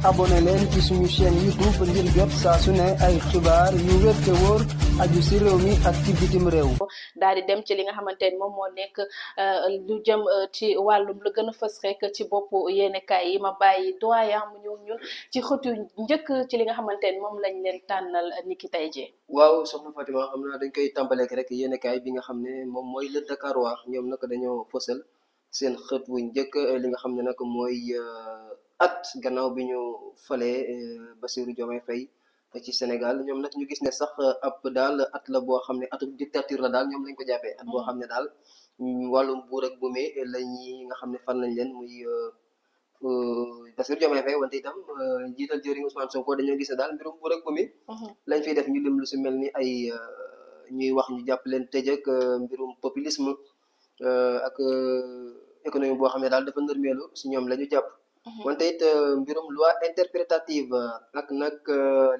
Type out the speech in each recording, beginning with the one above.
abonné leen ci suñu chaîne YouTube ngir jot saa su ne ay xibaar yu wér te wóor aju ci réew mi ak ci bitim réew. daal di dem ci li nga xamante ni moom moo nekk lu jëm ci wàllum lu gën a fës rek ci boppu yéenekaay yi ma bàyyi doyen mu ñëw ñun ci xëtu njëkk ci li nga xamante ni moom lañ leen tànnal niki tey jii. waaw soxna Fatima xam naa dañ koy tàmbaleek rek yéenekaay bi nga xam ne moom mooy Le Dakarois ñoom nag dañoo fësal seen xët wu njëkk li nga xam ne nag mooy at gannaaw bi ñu falee Bassirou Diomaye Faye ci Sénégal ñoom nag ñu gis ne sax ab daal at la boo xam ne atu dictature la daal ñoom lañ ko jàppee at boo xam ne daal wàllum buur ak bume la ñi nga xam ne fan nañ leen muy Bassirou Diomaye Faye wante itam njiital jëriñ Ousmane Sonko dañoo gis ne daal mbirum buur ak bume lañ fiy def ñu lim lu si mel ni ay ñuy wax ñu jàpp leen tëj ak mbirum populisme ak économie boo xam ne daal dafa nërmeelu si ñoom la ñu jàpp wante it mbirum loi interprétative ak nag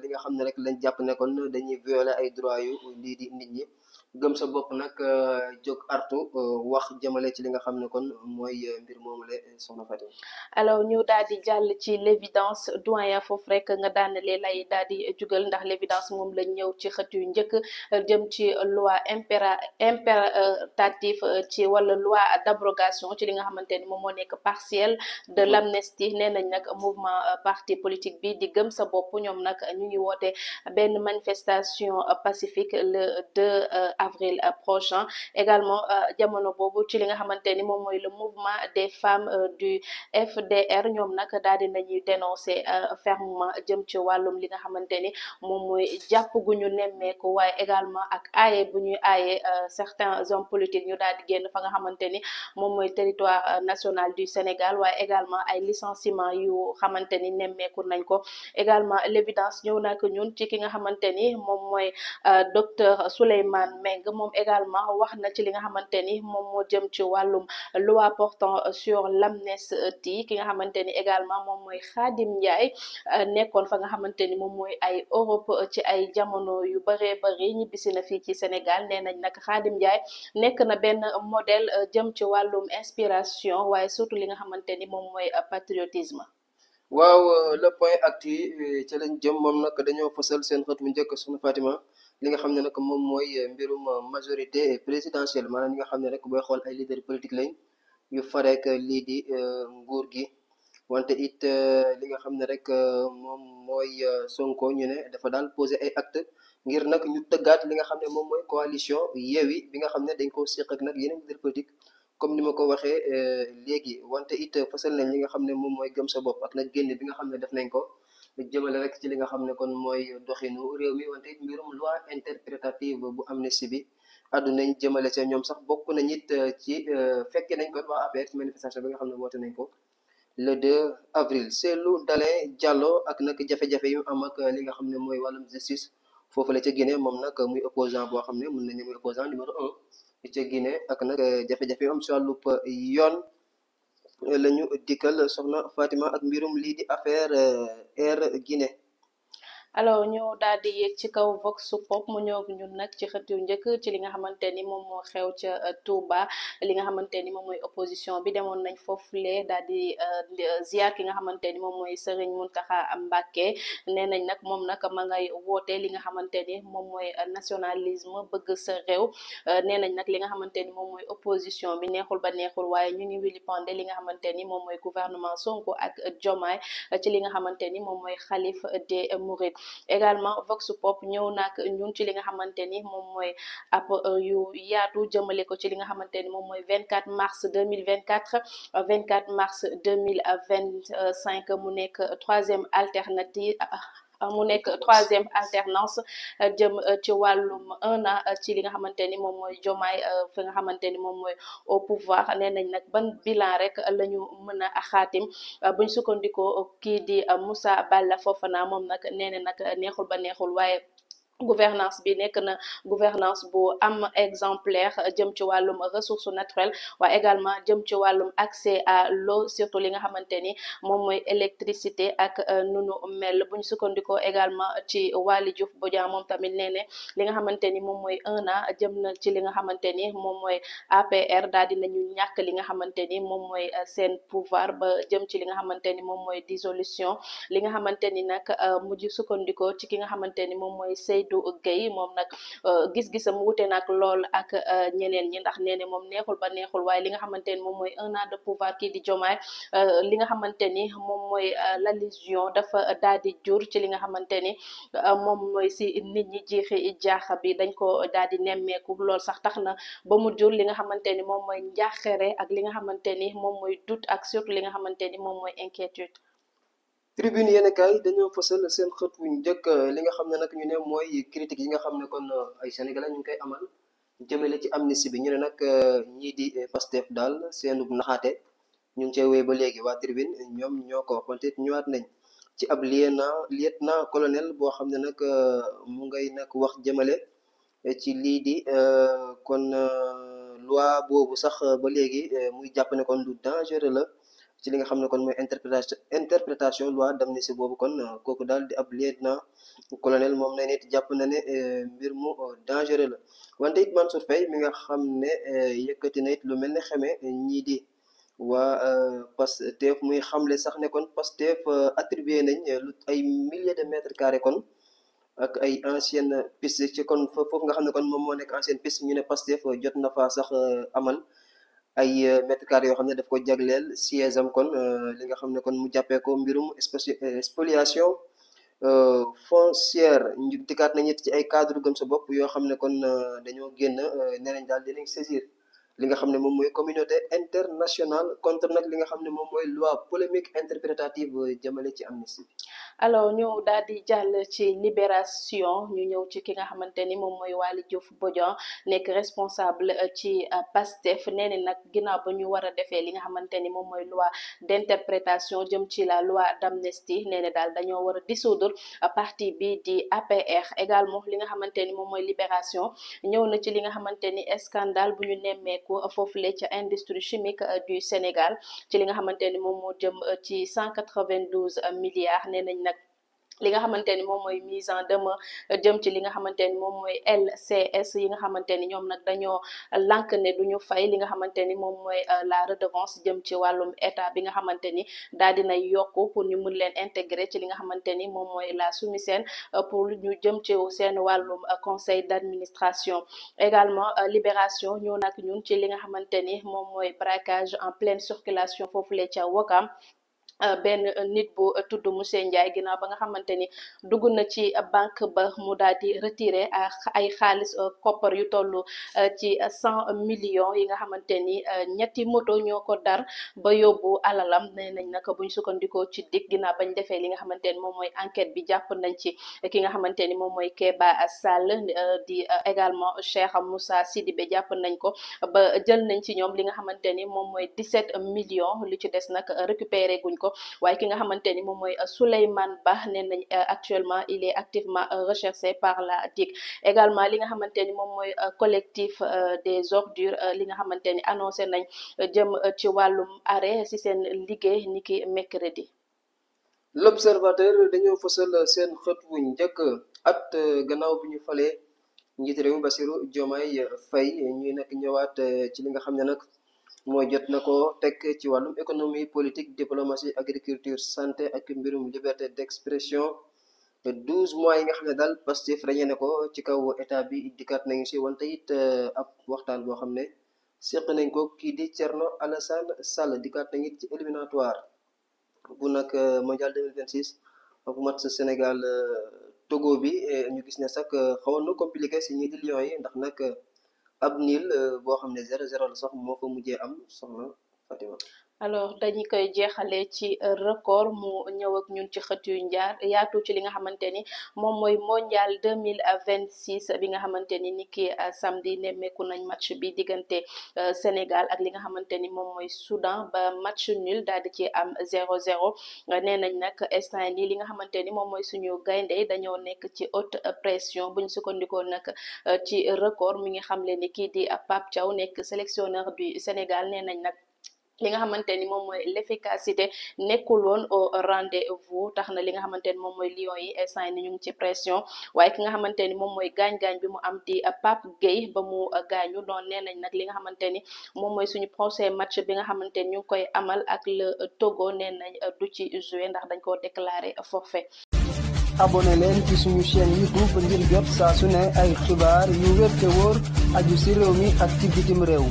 li nga xam ne rek lañ jàpp ne kon dañuy violer ay droit yu lii di nit ñi gëm sa bopp nag jóg artu wax jëmale ci li nga xam ne kon mooy mbir moomu la soxna Fatou. alors ñu daal di jàll ci l'évidence doyen foofu rek nga daanalee lay daal di jugal ndax l'évidence moom lañ ñëw ci xët yu njëkk jëm ci loi impérative ci wala loi d'abrogation ci li nga xamante ni moom moo nekk partielle de l'amnistie nee nañ nag mouvement parti politique bi di gëm sa bopp ñoom nag ñu ngi woote benn manifestation pacifique le 2 avril prochain également jamono boobu ci li nga xamante ni moom mooy le mouvement des femmes du FDR ñoom nag daal di nañuy dénoncer fermement jëm ci wàllum li nga xamante ni moom mooy jàpp gu ñu nemmeeku waaye également ak aaye bu ñuy aaye certains hommes politiques ñu daal di génn fa nga xamante ni moom mooy territoire national du Sénégal waaye également ay licenciement yu xamante ni nemmeeku nañ ko également l'évidence ñëw nak ñun ci ki nga xamante ni moom mooy docteur Souleymane Meng moom également wax na ci li nga xamante ni moom moo jëm ci wàllum loi portant sur l'amnistie ki nga xamante ni également moom mooy Khadim Ndiaye nekkoon fa nga xamante ni moom mooy ay Europe ci ay jamono yu bëree bëri ñibbisi na fii ci Sénégal nee nañ nag Khadim Ndiaye nekk na benn modèle jëm ci wàllum inspiration waaye surtout li nga xamante ni moom mooy patriotisme. waaw le point actu ci lañ jëm moom nag dañoo fësal seen xët mu njëkk soxna Fatima li nga xam ne nag moom mooy mbirum majorité présidentielle maanaam li nga xam ne rek booy xool ay leader politique lañ yu fareek lii di nguur gi wante it li nga xam ne rek moom mooy Sonko ñu ne dafa daal poser ay acte ngir nag ñu tëggaat li nga xam ne moom mooy coalition Yewwi bi nga xam ne dañ ko séq ak nag yeneen leader politique comme ni ma ko waxee léegi wante it fësal nañ li nga xam ne moom mooy gëm sa bopp ak nag génn bi nga xam ne def nañ ko jëmale rek ci li nga xam ne kon mooy doxinu réew mi wante it mbirum loi interprétative bu amnistie bi àddu nañ jëmale ca ñoom sax bokk nañ it ci fekke nañ ko waa APR ci manifestation bi nga xam ne woote nañ ko le 2 avril Cellou Dalein Diallo ak nag jafe-jafe yu am ak li nga xam ne mooy wàllum justice foofu la ca Guinée moom nag muy opposant boo xam ne mën nañu muy opposant numéro 1 ca Guinée ak nag jafe-jafe yu am si wàllub yoon la ñu dikkal soxna Fatima ak mbirum lii di affaire Air Guinée. alors ñu daal di yéeg ci kaw Vox Pop mu ñëw ñun nag ci xët yu njëkk ci li nga xamante ni moom moo xew ca Touba li nga xamante ni moom mooy opposition bi demoon nañ foofule daal di ziar ki nga xamante ni moom mooy Serigne Mountakha Mbacké nee nañ nag moom nag ma ngay woote li nga xamante ni moom mooy nationalisme bëgg sa réew nee nañ nag li nga xamante ni moom mooy opposition bi neexul ba neexul waaye ñu ngi wili pande li nga xamante ni moom mooy gouvernement Sonko ak Diomaye ci li nga xamante ni moom mooy xalif des Mourides également Vox Pop ñëw nag ñun ci li nga xamante ni moom mooy ab yu yaatu jëmale ko ci li nga xamante ni moom mooy 24 mars 2024 24 mars 2025 mu nekk troisième alternance jëm ci wàllum 1 an ci li nga xamante ni moom mooy Diomaye fi nga xamante ni moom mooy au pouvoir nee nañ nag ban bilan rek la ñu mën a xaatim buñ sukkandikoo kii di Moussa Balla Fofana moom nag nee na nag neexul ba neexul waaye gouvernance bi nekk na gouvernance bu am exemplaire jëm ci wàllum ressources naturelles waaye également jëm ci wàllum accès à l'eau surtout li nga xamante ni moom mooy électricité ak nunu mel bu ñu sukkandikoo également ci Waly Diouf Bodiang moom tamit nee ne li nga xamante ni moom mooy 1 an jëm na ci li nga xamante ni moom mooy APR daal dinañu ñàkk li nga xamante ni moom mooy seen pouvoir ba jëm ci li nga xamante ni moom mooy dissolution li nga xamante ni nag mujj sukkandikoo ci ki nga xamante ni moom mooy Seydou Gueye moom nag gis-gisam wute nag lool ak ñeneen ñi ndax nee ne moom neexul ba neexul waaye li nga xamante ni moom mooy 1 an de pouvoir kii di Diomaye li nga xamante ni moom mooy l'allusion dafa daal di jur ci li nga xamante ni moom mooy si nit ñi jiixi jaaxa bi dañ ko daal di nemmeeku lool sax tax na ba mu jur li nga xamante ni moom mooy njaaxare ak li nga xamante ni moom mooy doute ak surtout li nga xamante ni moom mooy inquiétude. tribune yéen kaay dañoo fësal seen xët wu njëkk li nga xam ne nag ñu ne mooy critique yi nga xam ne kon ay sénégalais ñu ngi koy amal jëmale ci amnistie bi ñu ne nag ñii di Pastef daal seenub naxaate ñu ngi cay wéy ba léegi waa tribune ñoom ñoo ko wante ñëwaat nañ ci ab lieutenant colonel boo xam ne nag mu ngay nag wax jëmale ci lii di kon loi boobu sax ba léegi muy jàpp ne kon lu dangereux la ci li nga xam ne kon mooy interprétation loi d'amnistie boobu kon kooku daal di ab lieutenant colonel moom na nit jàpp na ne mbir mu dangereux la wante it Mansour Faye mi nga xam ne yëkkati na it lu mel ne xeme ñii di waa Pastef muy xamle sax ne kon Pastef attribué nañ lu ay milliers de mètres carrés kon ak ay ancienne piste ci kon foofu nga xam ne kon moom moo nekk ancienne piste ñu ne Pastef jot na fa sax amal ay mètres carrés yoo xam ne daf ko jagleel siège am kon li nga xam ne kon mu jàppee ko mbirum spoliation foncière ñu dikkaat nañu ci ay cadre gëm sa bopp yoo xam ne kon dañoo génn nee nañ daal dinañ saisir li nga xam ne moom mooy communauté internationale contre nag li nga xam ne moom mooy loi polémique interprétative jëmale ci amnistie bi. alors ñu daal di jàll ci libération ñu ñëw ci ki nga xamante ni moom mooy Waly Diouf Bodiang nekk responsable ci Pastef nee na nag ginnaaw ba ñu war a defee li nga xamante ni moom mooy loi d'interprétation jëm ci la loi d'amnistie nee na daal dañoo war a dissoudre parti bi di APR également li nga xamante ni moom mooy libération ñëw na ci li nga xamante ni scandale bu ñu nemmeeku foofule ca industrie chimique du Sénégal ci li nga xamante ni moom moo jëm ci 192 milliards nee nañ nag li nga xamante ni moom mooy mise en demeure jëm ci li nga xamante ni moom mooy LCS yi nga xamante ni ñoom nag dañoo lànk ne duñu fay li nga xamante ni moom mooy la redevance jëm ci wàllum état bi nga xamante ni daal dina yokku pour ñu mën leen intégrer ci li nga xamante ni moom mooy la SOMISEN pour ñu jëm ci seen wàllum conseil d'administration également libération ñoo nag ñun ci li nga xamante ni moom mooy braquage en pleine circulation foofu le ca Ouakam benn nit bu tudd monsieur Ndiaye ginnaaw ba nga xamante ni dugg na ci banque ba mu daal di retiré ay xaalis koppar yu toll ci 100 millions yi nga xamante ni ñetti moto ñoo ko dar ba yóbbu alalam nee nañ nag buñ sukkandikoo ci dik ginnaaw bañ defee li nga xamante ni moom mooy enquête bi jàpp nañ ci ki nga xamante ni moom mooy Kéba Sall di également Cheikh Moussa Sidibé jàpp nañ ko ba jël nañ ci ñoom li nga xamante ni moom mooy 17 millions li ci des nag récupéré guñ ko waaye ki nga xamante ni moom mooy Souleymane Ba nee nañ actuellement il est activement recherché par la DIC également li nga xamante ni moom mooy collectif des ordures li nga xamante ni annoncé nañ jëm ci wàllum arrêt ci seen liggéey niki mercredi. L'observateur dañoo fësal seen xët wu njëkk at gannaaw bi ñu falee njiit réew mi Bassirou Diomaye Faye ñuy nag ñëwaat ci li nga xam ne nag mooy jot na ko teg ci wàllum économie politique diplomatie agriculture santé ak mbirum liberté d'expression 12 mois yi nga xam ne daal Pastef ràññee na ko ci kaw état bi dikkaat nañu si wante it ab waxtaan boo xam ne seq nañ ko kii di Thierno Alassane Sall dikkaat nañu it ci éliminatoire bu nag mondial 2026 ak match Sénégal Togo bi ñu gis ne sax xawoon na compliqué si ñii di Lions yi ndax nag ab niil boo xam ne 0-0 la sax moo fa mujjee am soxna Fatima. alors dañu koy jeexale ci record mu ñëw ak ñun ci xët yu yaatu ci li nga xamante ni moom mooy mondial 2026 bi nga xamante ni ki samedi nemmeeku nañ match bi diggante Sénégal ak li nga xamante ni moom mooy Soudan ba match nul daal di ci am 0-0 nee nañ nag instant nii li nga xamante ni moom mooy suñu gaynde dañoo nekk ci haute pression buñ sukkandikoo nag ci record mi ngi xamle ni kii di Pape Thiaw nekk sélectionneur du Sénégal nee nañ nag li nga xamante ni moom mooy l'efficacité nekkul woon au rendez-vous tax na li nga xamante ni moom mooy Lions yi instant ni ñu ngi ci pression waaye ki nga xamante ni moom mooy gaañ-gaañ bi mu am di Pape Gueye ba mu gaañu doon nee nañ nag li nga xamante ni moom mooy suñu prochain match bi nga xamante ni ñu ngi koy amal ak le Togo nee nañ du ci jouer ndax dañ koo déclarer forfait. abonné leen ci suñu chaîne YouTube ngir jot saa su ne ay xibaar yu wér te wóor aju ci réew mi ak ci bitim réew